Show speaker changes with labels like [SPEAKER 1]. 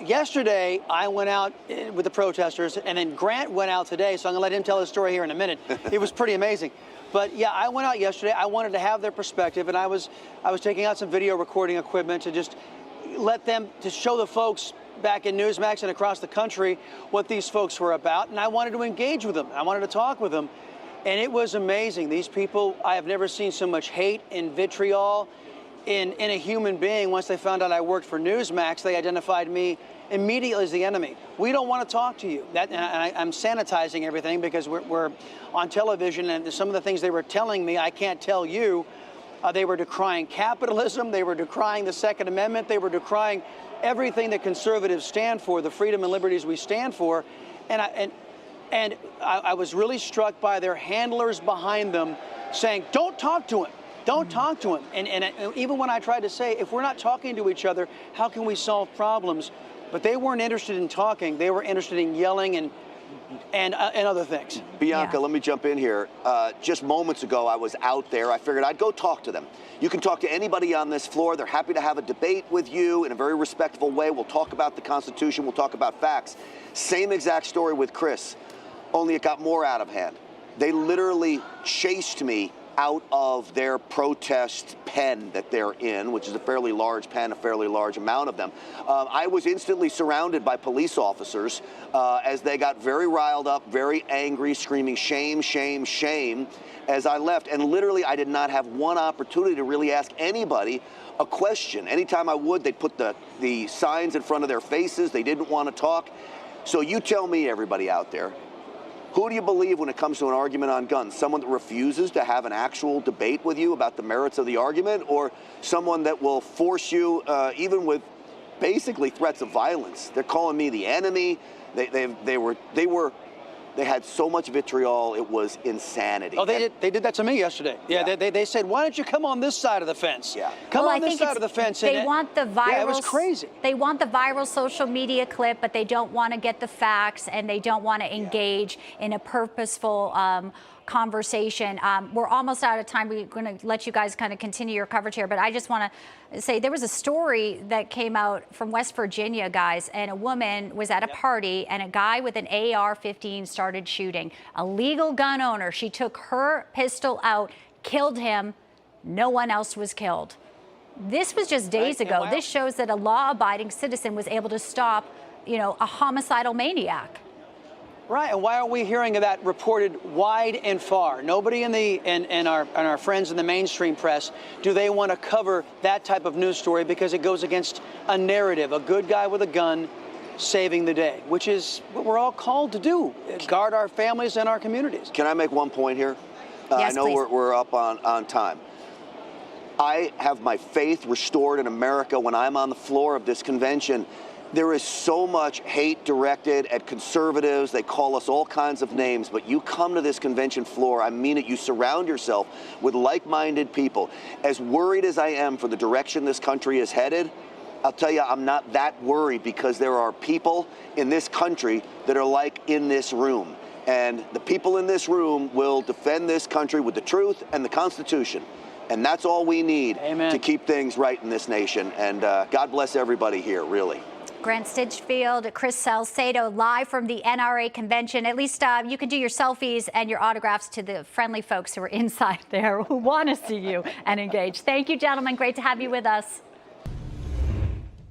[SPEAKER 1] yesterday I went out with the protesters, and then Grant went out today, so I'm going to let him tell his story here in a minute. It was pretty amazing. But yeah, I went out yesterday. I wanted to have their perspective, and I was taking out some video recording equipment to just let them, to show the folks back in Newsmax and across the country what these folks were about, and I wanted to engage with them. I wanted to talk with them, and it was amazing. These people, I have never seen so much hate and vitriol in a human being. Once they found out I worked for Newsmax, they identified me immediately as the enemy. We don't want to talk to you. I'm sanitizing everything because we're on television, and some of the things they were telling me I can't tell you. They were decrying capitalism. They were decrying the Second Amendment. They were decrying everything that conservatives stand for, the freedom and liberties we stand for. And I was really struck by their handlers behind them saying, don't talk to him. Don't talk to him. And even when I tried to say, if we're not talking to each other, how can we solve problems? But they weren't interested in talking. They were interested in yelling and other things.
[SPEAKER 2] Bianca, let me jump in here. Just moments ago, I was out there. I figured I'd go talk to them. You can talk to anybody on this floor. They're happy to have a debate with you in a very respectful way. We'll talk about the Constitution. We'll talk about facts. Same exact story with Chris, only it got more out of hand. They literally chased me out of their protest pen that they're in, which is a fairly large pen, a fairly large amount of them. I was instantly surrounded by police officers as they got very riled up, very angry, screaming shame, shame, shame as I left. And literally, I did not have one opportunity to really ask anybody a question. Anytime I would, they'd put the signs in front of their faces. They didn't want to talk. So you tell me, everybody out there, who do you believe when it comes to an argument on guns? Someone that refuses to have an actual debate with you about the merits of the argument, or someone that will force you, even with basically threats of violence? They're calling me the enemy. They had so much vitriol, it was insanity.
[SPEAKER 1] Oh, they did that to me yesterday. Yeah. They said, why don't you come on this side of the fence?
[SPEAKER 2] Yeah.
[SPEAKER 1] Come on this side of the fence.
[SPEAKER 3] They want the viral.
[SPEAKER 1] Yeah, it was crazy.
[SPEAKER 3] They want the viral social media clip, but they don't want to get the facts, and they don't want to engage in a purposeful conversation. We're almost out of time. We're going to let you guys kind of continue your coverage here, but I just want to say there was a story that came out from West Virginia, guys, and a woman was at a party and a guy with an AR-15 started shooting. A legal gun owner, she took her pistol out, killed him. No one else was killed. This was just days ago.
[SPEAKER 1] Wow.
[SPEAKER 3] This shows that a law-abiding citizen was able to stop, a homicidal maniac.
[SPEAKER 1] Right, and why aren't we hearing of that reported wide and far? Nobody in our friends in the mainstream press, do they want to cover that type of news story because it goes against a narrative, a good guy with a gun saving the day, which is what we're all called to do, guard our families and our communities.
[SPEAKER 2] Can I make one point here?
[SPEAKER 3] Yes,
[SPEAKER 2] I know
[SPEAKER 3] please.
[SPEAKER 2] we're up on time. I have my faith restored in America when I'm on the floor of this convention. There is so much hate directed at conservatives. They call us all kinds of names, but you come to this convention floor, I mean it, you surround yourself with like-minded people. As worried as I am for the direction this country is headed, I'll tell you, I'm not that worried because there are people in this country that are like in this room. And the people in this room will defend this country with the truth and the Constitution. And that's all we need to keep things right in this nation. And God bless everybody here, really.
[SPEAKER 3] Grant Stinchfield, Chris Salcedo, live from the NRA Convention. At least you can do your selfies and your autographs to the friendly folks who are inside there who want to see you and engage. Thank you, gentlemen. Great to have you with us.